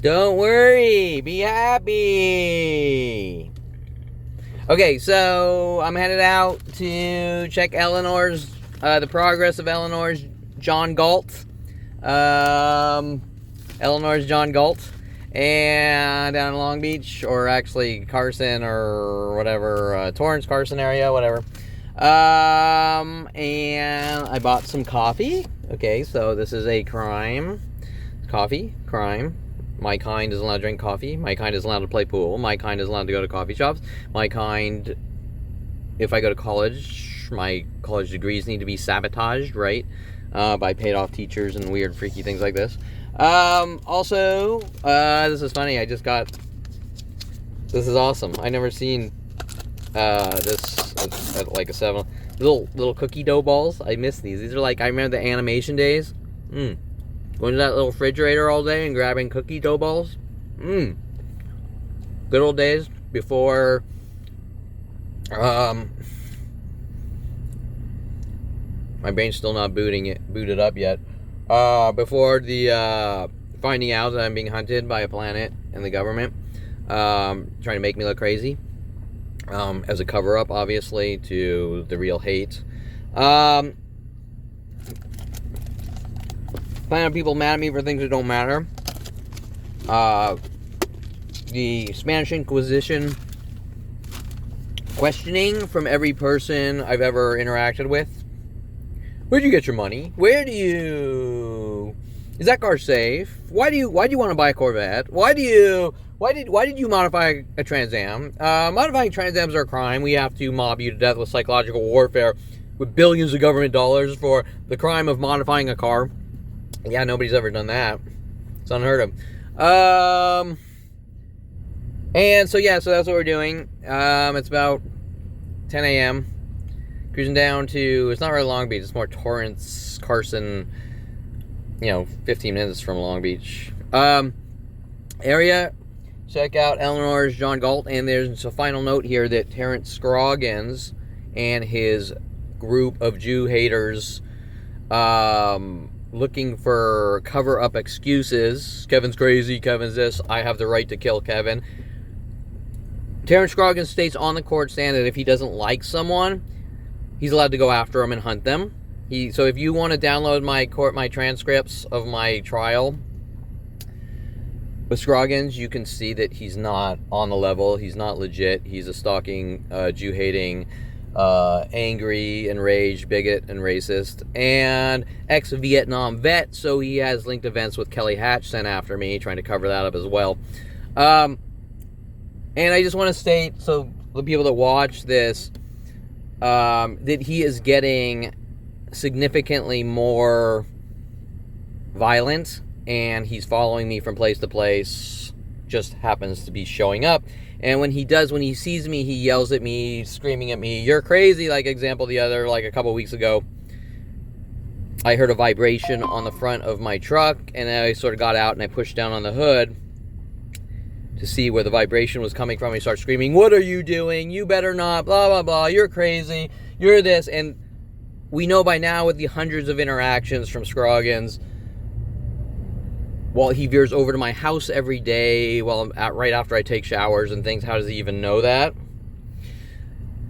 Don't worry, be happy. Okay, so I'm headed out to check the progress of Eleanor's John Galt. Eleanor's John Galt. And down in Long Beach, or actually Carson or whatever, Torrance, Carson area, whatever. And I bought some coffee. Okay, so this is a crime. Coffee, crime. My kind is allowed to drink coffee. My kind is allowed to play pool. My kind is allowed to go to coffee shops. My kind, if I go to college, my college degrees need to be sabotaged, right? By paid off teachers and weird freaky things like this. Also, this is funny. This is awesome. I never seen, this at like a 7. Little cookie dough balls. I miss these. These are like, I remember the animation days. Going to that little refrigerator all day and grabbing cookie dough balls. Good old days before, my brain's still not booted up yet. Before the finding out that I'm being hunted by a planet and the government, trying to make me look crazy, as a cover-up, obviously, to the real hate. Finding out people mad at me for things that don't matter. The Spanish Inquisition questioning from every person I've ever interacted with. Where'd you get your money? Is that car safe? Why do you want to buy a Corvette? Why did you modify a Trans Am? Modifying Trans Ams are a crime. We have to mob you to death with psychological warfare with billions of government dollars for the crime of modifying a car. Yeah, nobody's ever done that. It's unheard of. And so that's what we're doing. It's about 10 a.m. Cruising down to, it's not really Long Beach, it's more Torrance, Carson, 15 minutes from Long Beach. Area, check out Eleanor's John Galt, and there's a final note here that Terrence Scroggins and his group of Jew haters, looking for cover-up excuses. Kevin's crazy, Kevin's this, I have the right to kill Kevin. Terrence Scroggins states on the court stand that if he doesn't like someone, he's allowed to go after them and hunt them. So if you want to download my transcripts of my trial with Scroggins, you can see that he's not on the level. He's not legit. He's a stalking, Jew-hating, angry, enraged, bigot, and racist, and ex-Vietnam vet, so he has linked events with Kelly Hatch sent after me, trying to cover that up as well. And I just want to state, so the people that watch this, that he is getting significantly more violent, and he's following me from place to place, just happens to be showing up. And when he sees me, he yells at me, screaming at me, "You're crazy!" Like example, a couple weeks ago, I heard a vibration on the front of my truck, and I sort of got out and I pushed down on the hood to see where the vibration was coming from. He starts screaming, "What are you doing? You better not, blah, blah, blah, you're crazy, you're this." And we know by now, with the hundreds of interactions from Scroggins, while he veers over to my house every day, right after I take showers and things, how does he even know that?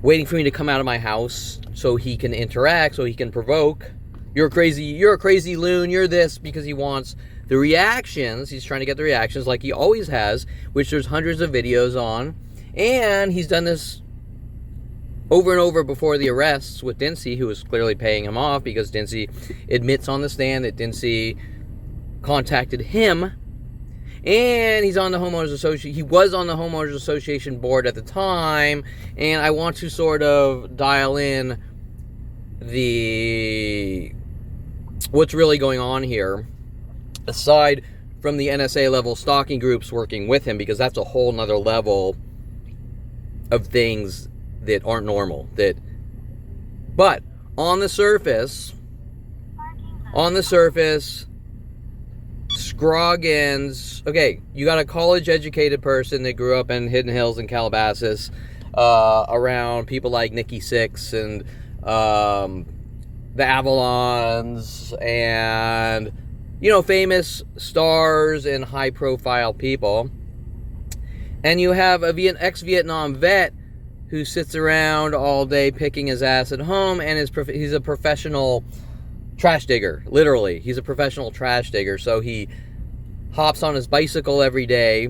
Waiting for me to come out of my house so he can interact, so he can provoke. You're a crazy loon, you're this, because he wants the reactions. He's trying to get the reactions like he always has, which there's hundreds of videos on. And he's done this over and over before the arrests with Dincy, who was clearly paying him off, because Dincy admits on the stand that Dincy contacted him. And he's on the Homeowners Association. He was on the Homeowners Association board at the time. And I want to sort of dial in what's really going on here, aside from the NSA level stalking groups working with him, because that's a whole nother level of things that aren't normal. But on the surface, Scroggins, okay, you got a college-educated person that grew up in Hidden Hills and Calabasas, around people like Nikki Sixx and the Avalons, and famous stars and high-profile people. And you have a ex-Vietnam vet who sits around all day picking his ass at home, and he's a professional trash digger. Literally, he's a professional trash digger. So he hops on his bicycle every day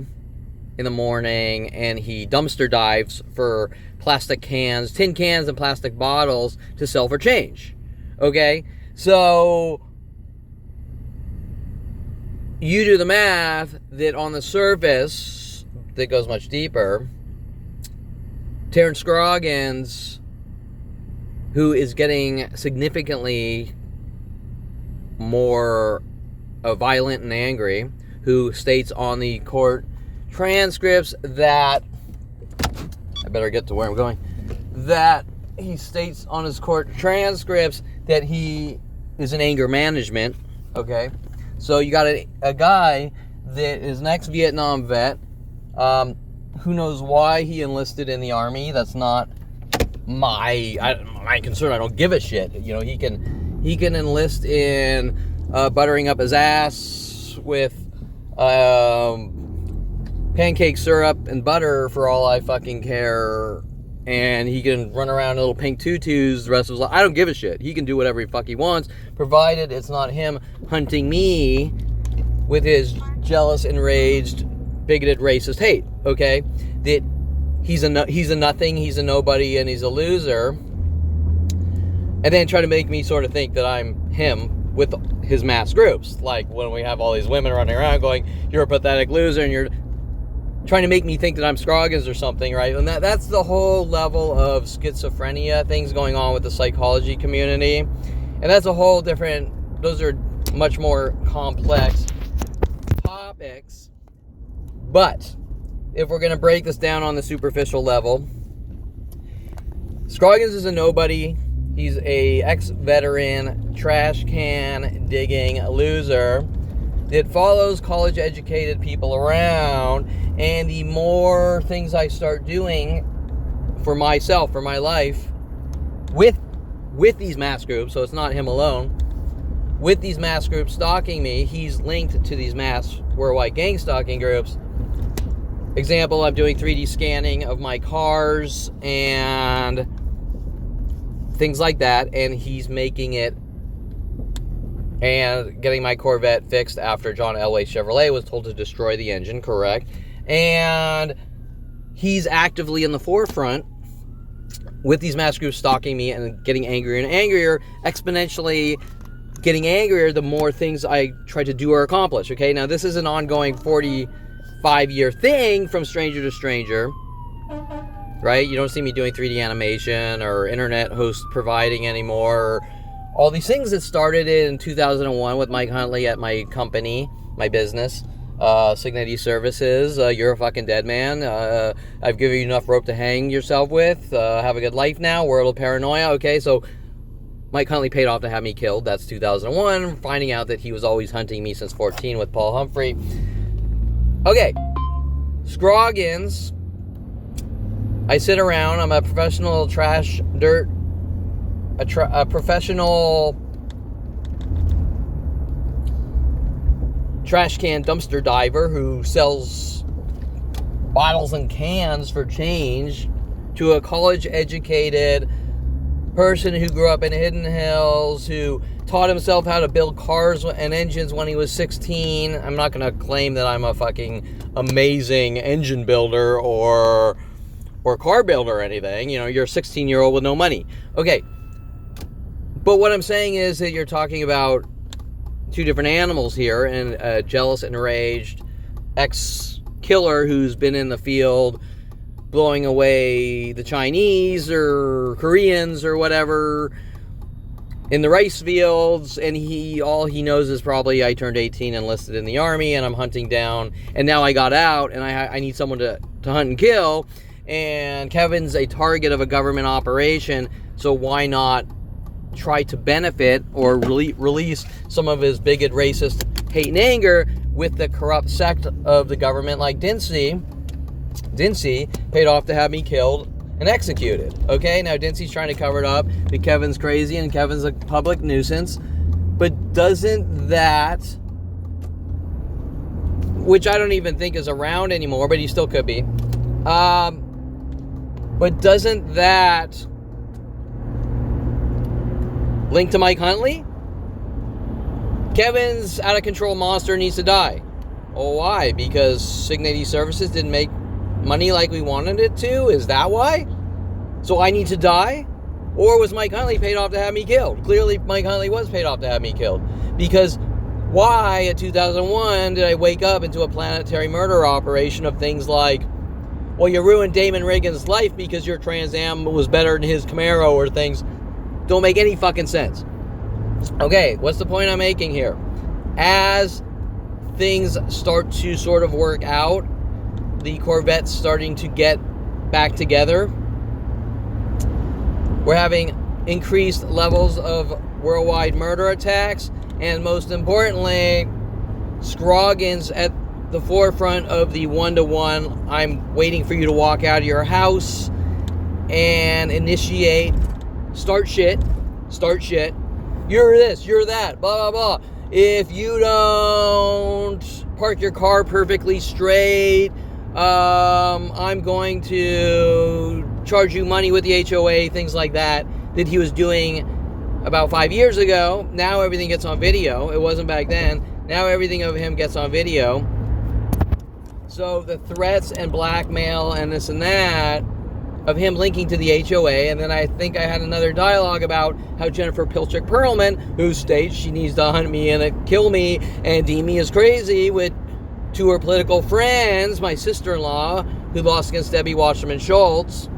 in the morning, and he dumpster dives for plastic cans, tin cans, and plastic bottles to sell for change. Okay? So you do the math that on the surface, that goes much deeper, Terrence Scroggins, who is getting significantly more violent and angry, who states on the court transcripts that, I better get to where I'm going, that he states on his court transcripts that he is in anger management, okay? So you got a guy that is an ex-Vietnam vet, who knows why he enlisted in the Army. That's not my concern. I don't give a shit. He can enlist in buttering up his ass with pancake syrup and butter for all I fucking care, and he can run around in little pink tutus the rest of his life. I don't give a shit. He can do whatever the fuck he wants, provided it's not him hunting me with his jealous, enraged, bigoted, racist hate, okay? That he's a nothing, he's a nobody, and he's a loser. And then try to make me sort of think that I'm him with his mass groups. Like when we have all these women running around going, you're a pathetic loser, and you're trying to make me think that I'm Scroggins or something, right? And that's the whole level of schizophrenia things going on with the psychology community. And that's a whole different, those are much more complex topics. But if we're going to break this down on the superficial level, Scroggins is a nobody. He's a ex-veteran trash can digging loser that follows college-educated people around. And the more things I start doing for myself, for my life, with these mass groups, so it's not him alone, with these mass groups stalking me, he's linked to these mass worldwide gang stalking groups. Example, I'm doing 3D scanning of my cars and things like that, and he's making it and getting my Corvette fixed after John Elway Chevrolet was told to destroy the engine, correct? And he's actively in the forefront with these mass groups stalking me and getting angrier and angrier, exponentially getting angrier the more things I try to do or accomplish, okay? Now, this is an ongoing 45-year thing from stranger to stranger, right? You don't see me doing 3D animation or internet host providing anymore, or all these things that started in 2001 with Mike Huntley at my company, my business, Signity Services. You're a fucking dead man. I've given you enough rope to hang yourself with. Have a good life now. World of paranoia. Okay, so Mike Huntley paid off to have me killed. That's 2001. Finding out that he was always hunting me since 14 with Paul Humphrey. Okay, Scroggins. I sit around. I'm a professional trash dirt. A professional trash can dumpster diver who sells bottles and cans for change to a college-educated person who grew up in Hidden Hills, who taught himself how to build cars and engines when he was 16. I'm not going to claim that I'm a fucking amazing engine builder or car builder or anything. You're a 16-year-old with no money. Okay. But what I'm saying is that you're talking about two different animals here, and a jealous, enraged ex-killer who's been in the field blowing away the Chinese or Koreans or whatever in the rice fields, and all he knows is probably I turned 18 and enlisted in the Army, and I'm hunting down, and now I got out, and I need someone to hunt and kill, and Kevin's a target of a government operation, so why not try to benefit or release some of his bigot, racist hate and anger with the corrupt sect of the government like Dincy. Dincy paid off to have me killed and executed. Okay, now Dincy's trying to cover it up that Kevin's crazy and Kevin's a public nuisance. But doesn't that which I don't even think is around anymore, but he still could be. But doesn't that link to Mike Huntley? Kevin's out of control monster needs to die. Oh, why? Because Signity Services didn't make money like we wanted it to? Is that why? So I need to die? Or was Mike Huntley paid off to have me killed? Clearly, Mike Huntley was paid off to have me killed. Because why, in 2001, did I wake up into a planetary murder operation of things like, well, you ruined Damon Reagan's life because your Trans Am was better than his Camaro, or things don't make any fucking sense. Okay, what's the point I'm making here? As things start to sort of work out, the Corvette's starting to get back together. We're having increased levels of worldwide murder attacks, and most importantly, Scroggins at the forefront of the one-to-one. I'm waiting for you to walk out of your house and initiate, start shit, you're this, you're that, blah, blah, blah. If you don't park your car perfectly straight, I'm going to charge you money with the HOA, things like that he was doing about 5 years ago. Now everything gets on video. It wasn't back then. Now everything of him gets on video. So the threats and blackmail and this and that of him linking to the HOA, and then I think I had another dialogue about how Jennifer Pilchick Perlman, who states she needs to hunt me and kill me and deem me as crazy, with to her political friends, my sister-in-law, who lost against Debbie Wasserman Schultz,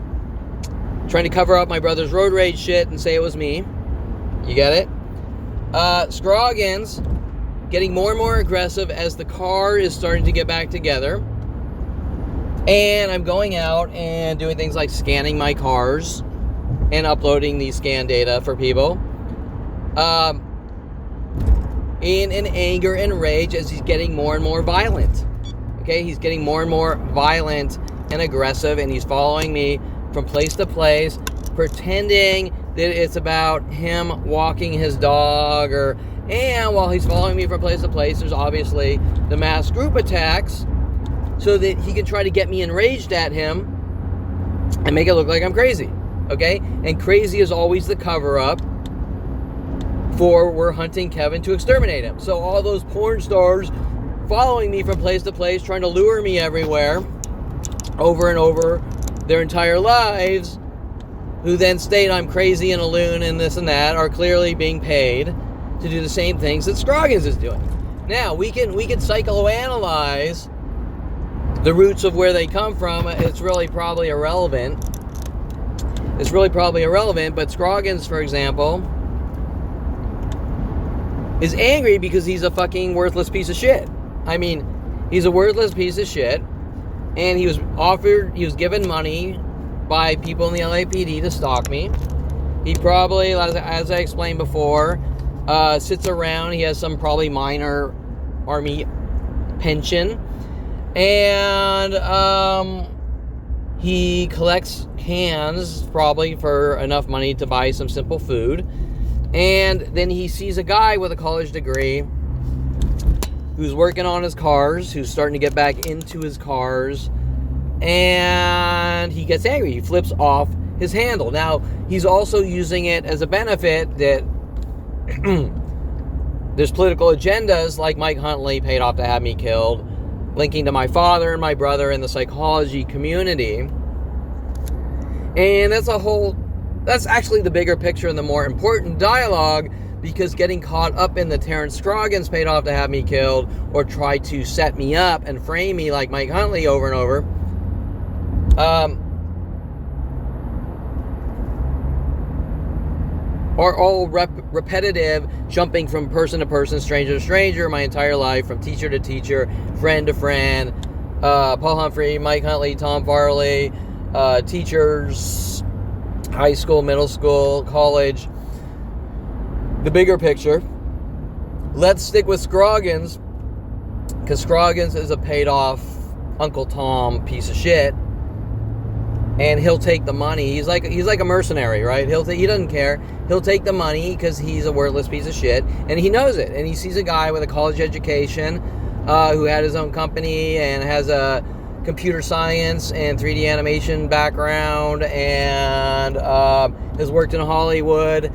trying to cover up my brother's road rage shit and say it was me. You get it? Scroggins getting more and more aggressive as the car is starting to get back together. And I'm going out and doing things like scanning my cars and uploading the scan data for people. In an anger and rage as he's getting more and more violent. Okay, he's getting more and more violent and aggressive, and he's following me from place to place, pretending that it's about him walking his dog, and while he's following me from place to place, there's obviously the mass group attacks, so that he can try to get me enraged at him and make it look like I'm crazy. Okay? And crazy is always the cover-up for we're hunting Kevin to exterminate him. So all those porn stars following me from place to place, trying to lure me everywhere, over and over their entire lives, who then state I'm crazy and a loon and this and that, are clearly being paid to do the same things that Scroggins is doing. Now, we can psychoanalyze the roots of where they come from. It's really probably irrelevant. But Scroggins, for example, is angry because he's a fucking worthless piece of shit. I mean, he's a worthless piece of shit, and he was given money by people in the LAPD to stalk me. He probably, as I explained before, sits around. He has some probably minor army pension, and he collects cans probably for enough money to buy some simple food. And then he sees a guy with a college degree who's working on his cars, who's starting to get back into his cars, and he gets angry. He flips off his handle. Now, he's also using it as a benefit that there's political agendas like Mike Huntley paid off to have me killed, linking to my father and my brother in the psychology community. And that's actually the bigger picture and the more important dialogue, because getting caught up in the Terrence Scroggins paid off to have me killed, or try to set me up and frame me like Mike Huntley over and over, are all repetitive, jumping from person to person, stranger to stranger, my entire life, from teacher to teacher, friend to friend, Paul Humphrey, Mike Huntley, Tom Farley, teachers, high school, middle school, college. The bigger picture. Let's stick with Scroggins, because Scroggins is a paid off Uncle Tom piece of shit, and he'll take the money. He's like a mercenary, right? He doesn't care. He'll take the money because he's a worthless piece of shit, and he knows it. And he sees a guy with a college education, who had his own company and has a computer science and 3D animation background, and has worked in Hollywood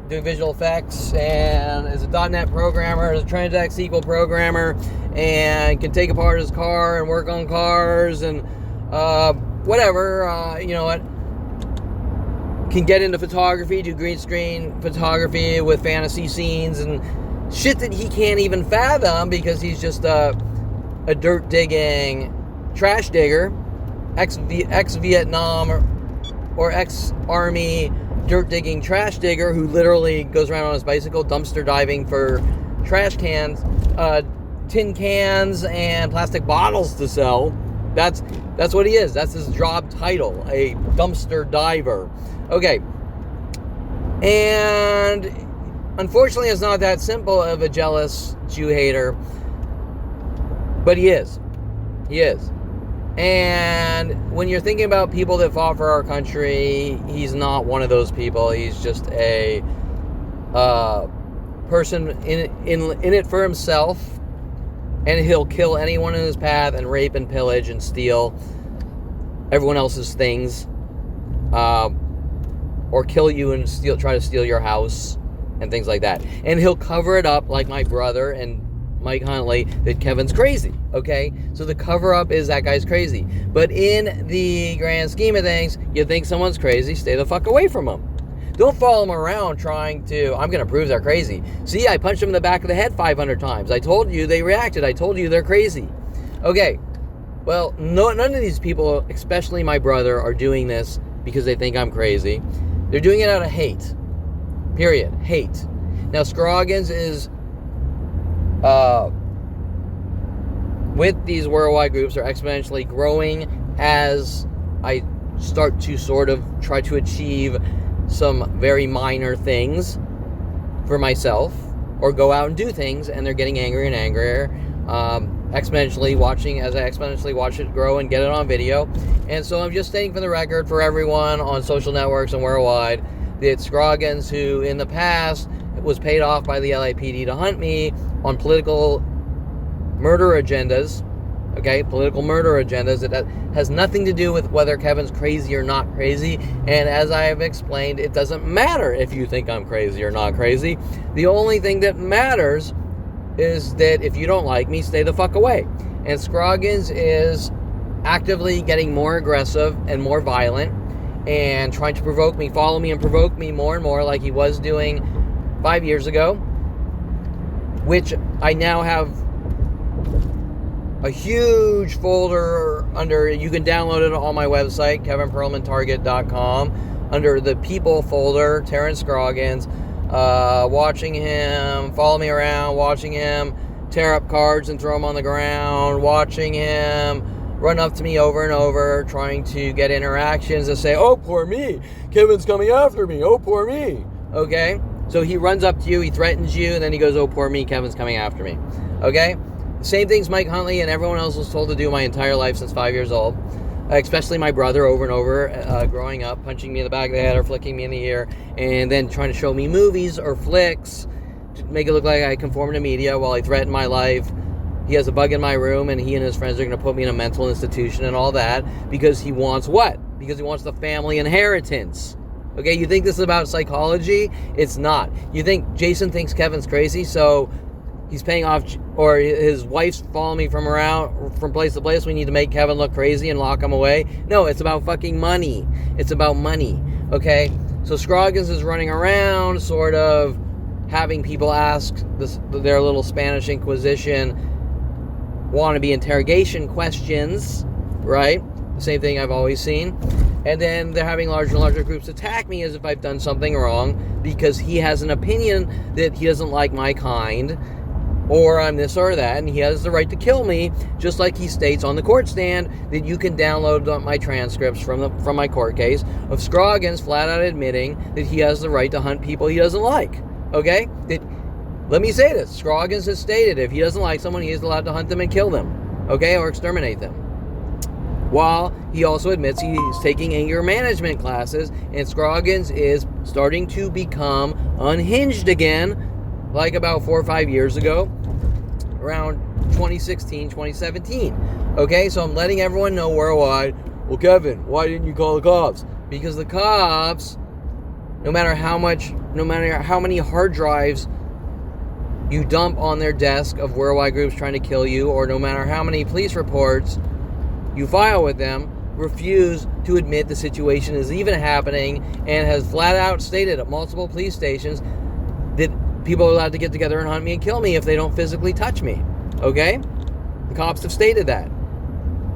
doing visual effects, and is a .NET programmer, is a Transact SQL programmer, and can take apart his car and work on cars and whatever, you know what, can get into photography, do green screen photography with fantasy scenes and shit that he can't even fathom because he's just a dirt digging trash digger, ex-Vietnam or ex-army dirt digging trash digger who literally goes around on his bicycle dumpster diving for trash cans, tin cans and plastic bottles to sell. That's what he is. That's his job title, a dumpster diver. Okay. And unfortunately, it's not that simple of a jealous Jew hater, but he is. He is. And when you're thinking about people that fought for our country, he's not one of those people. He's just a person in it for himself, and he'll kill anyone in his path and rape and pillage and steal everyone else's things, or kill you and try to steal your house and things like that. And he'll cover it up like my brother and Mike Huntley, that Kevin's crazy, okay? So the cover-up is that guy's crazy. But in the grand scheme of things, you think someone's crazy, stay the fuck away from them. Don't follow them around trying to, I'm going to prove they're crazy. See, I punched them in the back of the head 500 times. I told you they reacted. I told you they're crazy. Okay, well, none of these people, especially my brother, are doing this because they think I'm crazy. They're doing it out of hate. Period. Hate. Now, Scroggins is... with these worldwide groups are exponentially growing as I start to sort of try to achieve some very minor things for myself, or go out and do things, and they're getting angrier and angrier, exponentially watching as I exponentially watch it grow and get it on video. And so I'm just stating for the record for everyone on social networks and worldwide that Scroggins, who in the past was paid off by the LAPD to hunt me on political murder agendas, okay, political murder agendas, it has nothing to do with whether Kevin's crazy or not crazy. And as I have explained, it doesn't matter if you think I'm crazy or not crazy. The only thing that matters is that if you don't like me, stay the fuck away. And Scroggins is actively getting more aggressive and more violent and trying to provoke me, follow me and provoke me more and more, like he was doing 5 years ago, which I now have a huge folder under. You can download it on my website, kevinperlmantarget.com, under the people folder, Terrence Scroggins, watching him follow me around, watching him tear up cards and throw them on the ground, watching him run up to me over and over, trying to get interactions and say, oh, poor me, Kevin's coming after me, oh, poor me, okay? So he runs up to you, he threatens you, and then he goes, oh, poor me, Kevin's coming after me. Okay? The same things Mike Huntley and everyone else was told to do my entire life since 5 years old. Especially my brother over and over, growing up, punching me in the back of the head or flicking me in the ear, and then trying to show me movies or flicks to make it look like I conform to media while I threaten my life. He has a bug in my room, and he and his friends are going to put me in a mental institution and all that, because he wants what? Because he wants the family inheritance. Okay, you think this is about psychology? It's not. You think Jason thinks Kevin's crazy, so he's paying off, or his wife's following me from place to place. We need to make Kevin look crazy and lock him away. No, it's about fucking money. It's about money, okay? So Scroggins is running around sort of having people ask their little Spanish Inquisition wannabe interrogation questions, right? The same thing I've always seen. And then they're having larger and larger groups attack me as if I've done something wrong because he has an opinion that he doesn't like my kind, or I'm this or that, and he has the right to kill me, just like he states on the court stand that you can download my transcripts from my court case of Scroggins flat out admitting that he has the right to hunt people he doesn't like. Okay? Let me say this. Scroggins has stated if he doesn't like someone, he is allowed to hunt them and kill them. Okay? Or exterminate them. While he also admits he's taking anger management classes, and Scroggins is starting to become unhinged again, like about 4 or 5 years ago, around 2016, 2017. Okay, so I'm letting everyone know worldwide. Well, Kevin, why didn't you call the cops? Because the cops, no matter how many hard drives you dump on their desk of worldwide groups trying to kill you, or no matter how many police reports you file with them, refuse to admit the situation is even happening, and has flat out stated at multiple police stations that people are allowed to get together and hunt me and kill me if they don't physically touch me. Okay? The cops have stated that.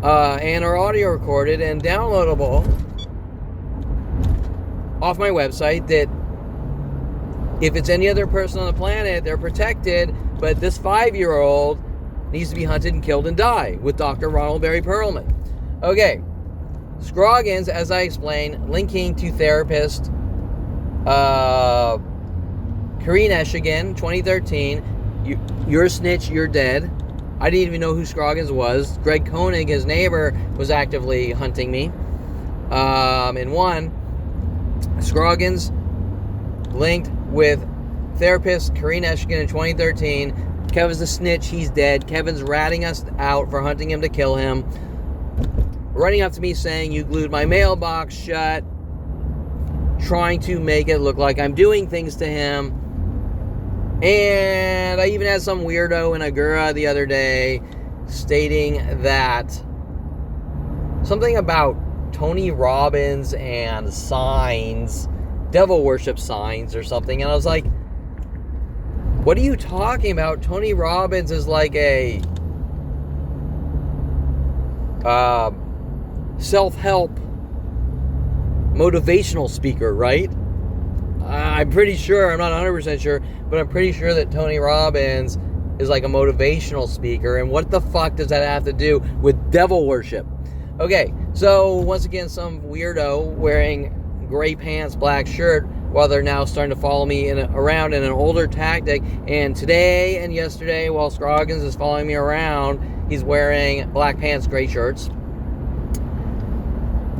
And are audio recorded and downloadable off my website, that if it's any other person on the planet, they're protected, but this 5-year-old needs to be hunted and killed and die, with Dr. Ronald Barry Perlman. Okay. Scroggins, as I explained, linking to therapist Kareen Eshigan, 2013. You're a snitch, you're dead. I didn't even know who Scroggins was. Greg Koenig, his neighbor, was actively hunting me. In one, Scroggins linked with therapist Kareen Eshigan in 2013. Kevin's a snitch, he's dead. Kevin's ratting us out for hunting him to kill him. Running up to me saying, you glued my mailbox shut. Trying to make it look like I'm doing things to him. And I even had some weirdo in Agura the other day stating that something about Tony Robbins and signs, devil worship signs or something. And I was like, what are you talking about? Tony Robbins is like a self-help motivational speaker, right? I'm pretty sure, I'm not 100% sure, but I'm pretty sure that Tony Robbins is like a motivational speaker. And what the fuck does that have to do with devil worship? Okay, so once again, some weirdo wearing gray pants, black shirt, while they're now starting to follow me around in an older tactic. And today and yesterday, while Scroggins is following me around, he's wearing black pants, gray shirts,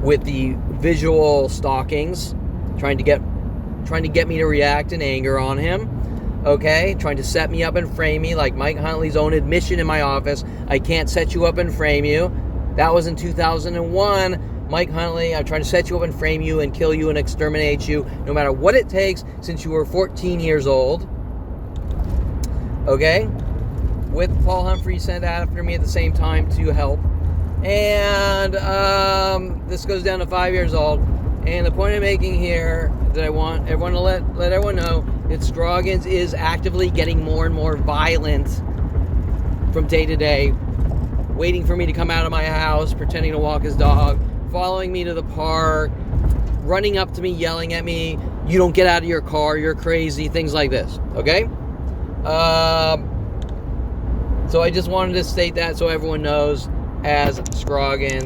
with the visual stalkings, trying to get me to react in anger on him. Okay, trying to set me up and frame me, like Mike Huntley's own admission in my office. I can't set you up and frame you. That was in 2001. Mike Huntley, I'm trying to set you up and frame you and kill you and exterminate you, no matter what it takes, since you were 14 years old. Okay, with Paul Humphrey sent after me at the same time to help. And this goes down to 5 years old. And the point I'm making here, that I want everyone to let everyone know, that Scroggins is actively getting more and more violent from day to day, waiting for me to come out of my house, pretending to walk his dog, following me to the park, running up to me, yelling at me, you don't get out of your car, you're crazy, things like this, okay? So I just wanted to state that so everyone knows, as Scroggins